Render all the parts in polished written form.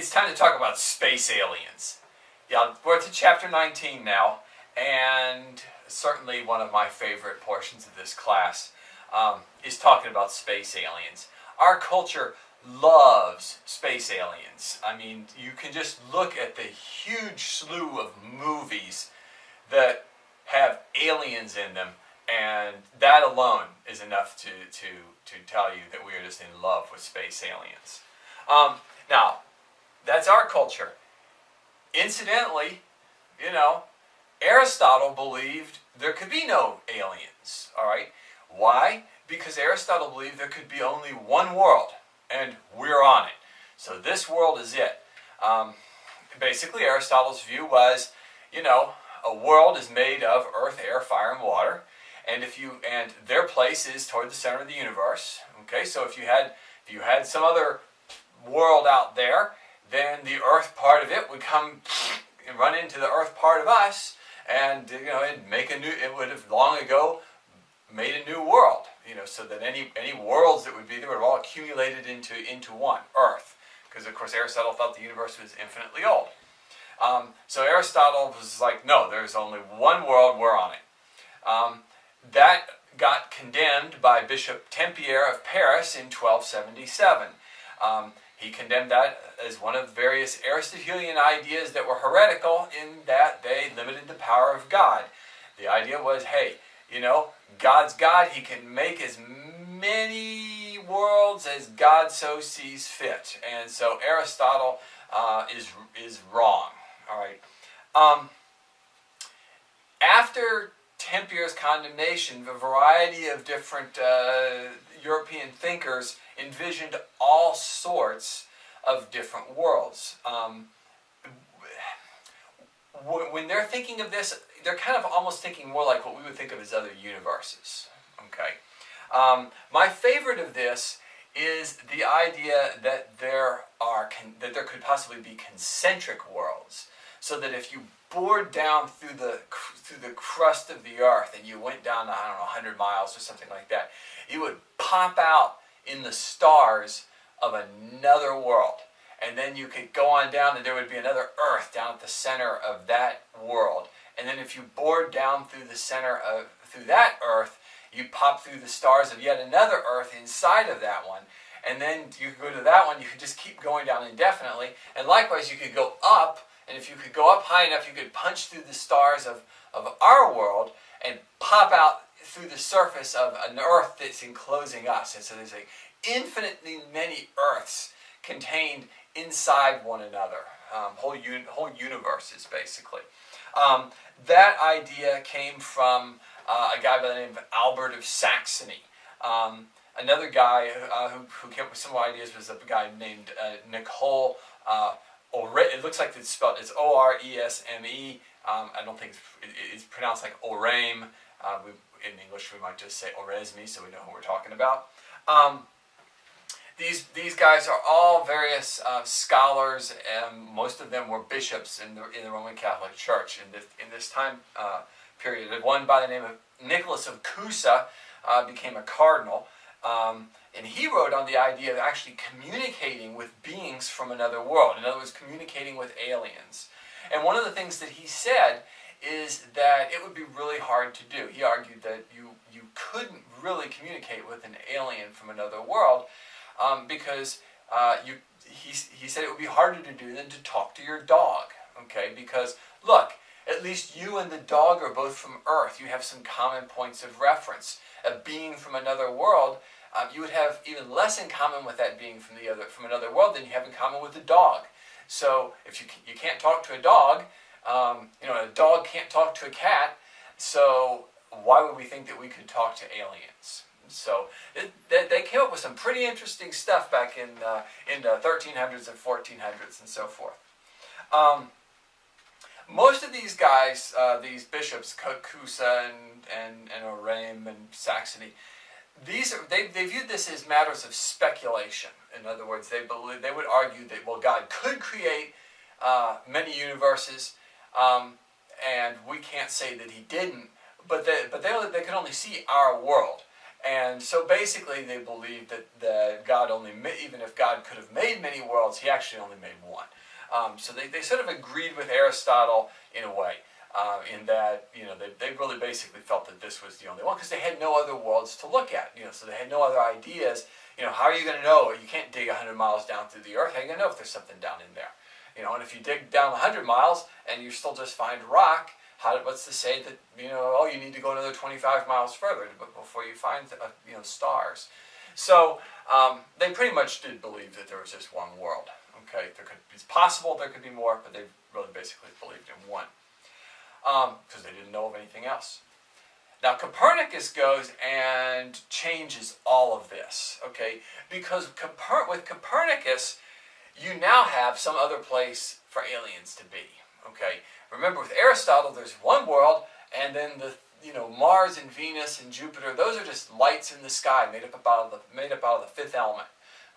it's time to talk about space aliens. Yeah, we're to chapter 19 now, and certainly one of my favorite portions of this class is talking about space aliens. Our culture loves space aliens. I mean, you can just look at the huge slew of movies that have aliens in them, and that alone is enough to tell you that we are just in love with space aliens. Now, that's our culture. Incidentally, Aristotle believed there could be no aliens, all right? Why? Because Aristotle believed there could be only one world, and we're on it. So this world is it. Basically, Aristotle's view was, a world is made of earth, air, fire, and water, and their place is toward the center of the universe. Okay, so if you had some other world out there, then the earth part of it would come and run into the earth part of us, and it would have long ago made a new world. So that any worlds that would be there would have all accumulated into one, Earth, because of course Aristotle thought the universe was infinitely old. So Aristotle was like, no, there's only one world, we're on it. That got condemned by Bishop Tempier of Paris in 1277. He condemned that as one of various Aristotelian ideas that were heretical in that they limited the power of God. The idea was, hey, God's God, he can make as many worlds as God so sees fit. And so Aristotle is wrong. All right. After Tempier's condemnation, a variety of different European thinkers envisioned all sorts of different worlds. When they're thinking of this, they're kind of almost thinking more like what we would think of as other universes. Okay. My favorite of this is the idea that there could possibly be concentric worlds, so that if you bored down through the crust of the earth and you went down, 100 miles or something like that, you would pop out in the stars of another world. And then you could go on down and there would be another Earth down at the center of that world. And then if you bored down through through that Earth, you'd pop through the stars of yet another Earth inside of that one. And then you could go to that one, you could just keep going down indefinitely. And likewise, you could go up, and if you could go up high enough, you could punch through the stars of our world and pop out through the surface of an Earth that's enclosing us. And so there's infinitely many Earths contained inside one another, whole universes basically. That idea came from a guy by the name of Albert of Saxony. Another guy who came up with similar ideas was a guy named Nicole Oresme. It looks like it's spelled, it's Oresme. I don't think it's pronounced like Orame. In English we might just say Oresme, so we know who we're talking about. These guys are all various scholars, and most of them were bishops in the Roman Catholic Church in this time period. One by the name of Nicholas of Cusa became a cardinal, and he wrote on the idea of actually communicating with beings from another world. In other words, communicating with aliens. And one of the things that he said is that it would be really hard to do. He argued that you couldn't really communicate with an alien from another world, because he said it would be harder to do than to talk to your dog. Okay, because look, at least you and the dog are both from Earth. You have some common points of reference. A being from another world, you would have even less in common with that being from another world than you have in common with the dog. So if you can't talk to a dog, a dog can't talk to a cat. So why would we think that we could talk to aliens? So they came up with some pretty interesting stuff back in the 1300s and 1400s and so forth. Most of these guys, these bishops, Cusa and Orame and Saxony, they viewed this as matters of speculation. In other words, they would argue that, well, God could create many universes, and we can't say that he didn't, but they could only see our world. And so basically they believed that God only even if God could have made many worlds, he actually only made one. So they sort of agreed with Aristotle in a way, in that they really basically felt that this was the only one because they had no other worlds to look at. So they had no other ideas. How are you going to know? You can't dig 100 miles down through the earth. How are you going to know if there's something down in there? And if you dig down 100 miles and you still just find rock, what's to say that you need to go another 25 miles further before you find stars? So they pretty much did believe that there was just one world. Okay, it's possible there could be more, but they really basically believed in one because they didn't know of anything else. Now Copernicus goes and changes all of this. Okay, because with Copernicus, you now have some other place for aliens to be. Okay, remember with Aristotle, there's one world, and then Mars and Venus and Jupiter. Those are just lights in the sky made up out of the fifth element.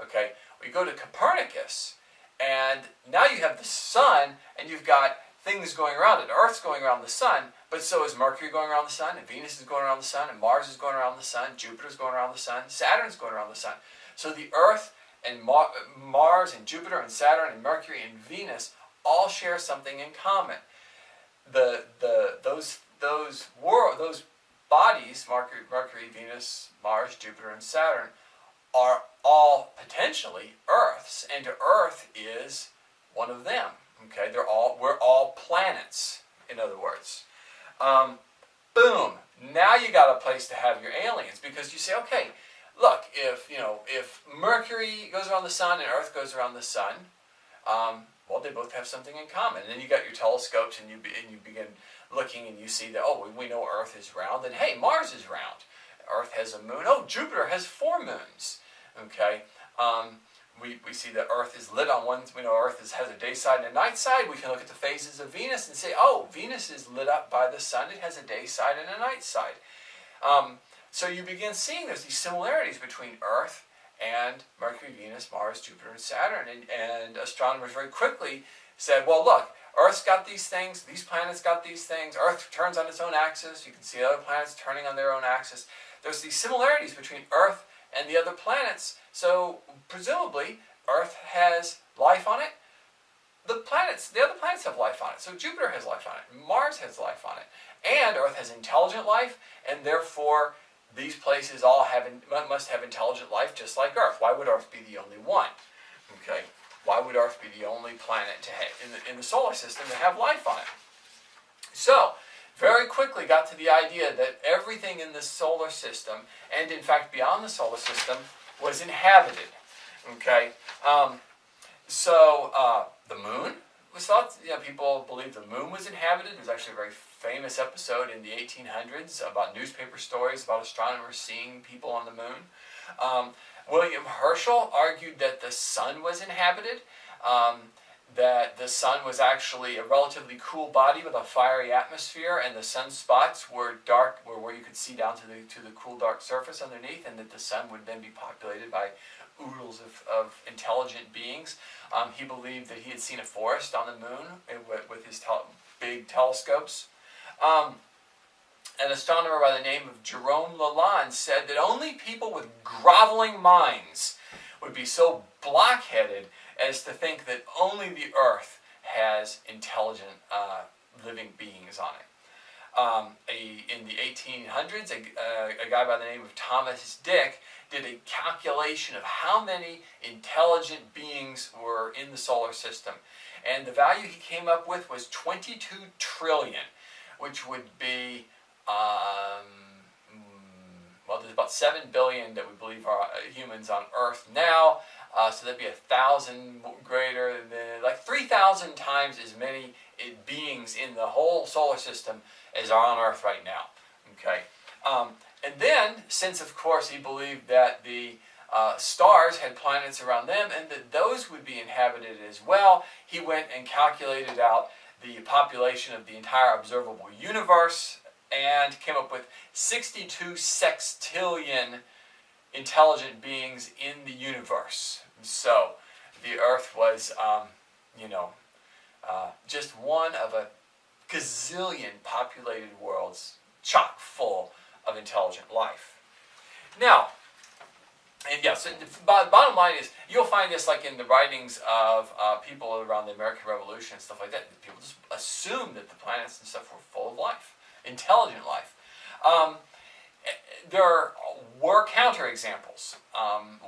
Okay, we go to Copernicus, and now you have the sun, and you've got things going around it. Earth's going around the sun, but so is Mercury going around the sun, and Venus is going around the sun, and Mars is going around the sun, Jupiter's going around the sun, Saturn's going around the sun. So the Earth and Mars and Jupiter and Saturn and Mercury and Venus all share something in common. Those bodies, Mercury, Venus, Mars, Jupiter, and Saturn, are all potentially Earths, and Earth is one of them. Okay, we're all planets. In other words, boom. Now you got a place to have your aliens because you say, okay, look, if Mercury goes around the sun and Earth goes around the sun, well, they both have something in common. And then you got your telescopes, and you begin looking, and you see that we know Earth is round, and hey, Mars is round. Earth has a moon. Oh, Jupiter has 4 moons. Okay. We see that Earth is lit on one. We know Earth has a day side and a night side. We can look at the phases of Venus and say, oh, Venus is lit up by the sun. It has a day side and a night side. So you begin seeing there's these similarities between Earth and Mercury, Venus, Mars, Jupiter, and Saturn. And astronomers very quickly said, well, look, Earth's got these things. These planets got these things. Earth turns on its own axis. You can see other planets turning on their own axis. There's these similarities between Earth and the other planets, so presumably Earth has life on it. The other planets have life on it. So Jupiter has life on it, Mars has life on it, and Earth has intelligent life, and therefore these places all must have intelligent life just like Earth. Why would Earth be the only one? Okay, why would Earth be the only planet to have, in the solar system to have life on it? So very quickly got to the idea that everything in the solar system, and in fact beyond the solar system, was inhabited. Okay, so the moon was thought. People believed the moon was inhabited. There was actually a very famous episode in the 1800s about newspaper stories about astronomers seeing people on the moon. William Herschel argued that the sun was inhabited. That the sun was actually a relatively cool body with a fiery atmosphere, and the sunspots were dark, where you could see down to the cool dark surface underneath, and that the sun would then be populated by oodles of intelligent beings. He believed that he had seen a forest on the moon with his big telescopes. An astronomer by the name of Jerome Lalande said that only people with groveling minds would be so blockheaded as to think that only the Earth has intelligent living beings on it. In the 1800s, a guy by the name of Thomas Dick did a calculation of how many intelligent beings were in the solar system. And the value he came up with was 22 trillion, which would be, there's about 7 billion that we believe are humans on Earth now. So that'd be 1,000 greater than, like 3,000 times as many beings in the whole solar system as are on Earth right now. Okay, and then, since of course he believed that the stars had planets around them and that those would be inhabited as well, he went and calculated out the population of the entire observable universe and came up with 62 sextillion intelligent beings in the universe. So the Earth was, just one of a gazillion populated worlds chock full of intelligent life. Now, and yes, bottom line is you'll find this like in the writings of people around the American Revolution and stuff like that. People just assumed that the planets and stuff were full of life, intelligent life. There were counterexamples.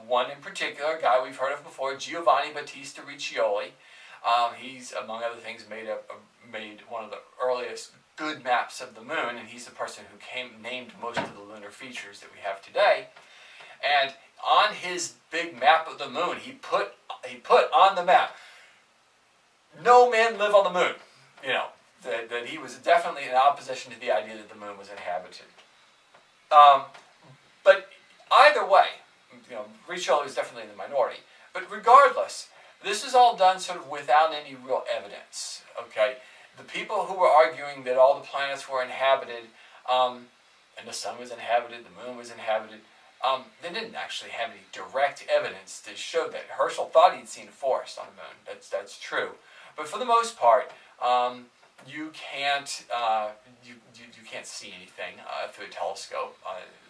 One in particular, a guy we've heard of before, Giovanni Battista Riccioli. He's, among other things, made one of the earliest good maps of the moon, and he's the person who named most of the lunar features that we have today. And on his big map of the moon, he put on the map, no men live on the moon. You know, that he was definitely in opposition to the idea that the moon was inhabited. But either way, you know, Riccioli was definitely in the minority. But regardless, this is all done sort of without any real evidence. Okay, the people who were arguing that all the planets were inhabited, and the sun was inhabited, the moon was inhabited, they didn't actually have any direct evidence to show that. Herschel thought he'd seen a forest on the moon. That's true. But for the most part, you can't see anything through a telescope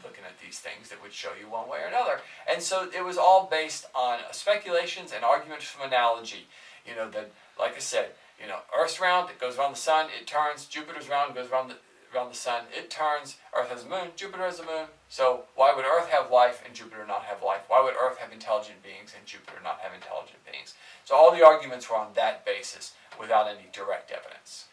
looking at these things that would show you one way or another. And so it was all based on speculations and arguments from analogy. You know, that, like I said, you know, Earth's round, it goes around the sun, it turns. Jupiter's round, goes around the sun, it turns. Earth has a moon, Jupiter has a moon. So why would Earth have life and Jupiter not have life? Why would Earth have intelligent beings and Jupiter not have intelligent beings? So all the arguments were on that basis without any direct evidence.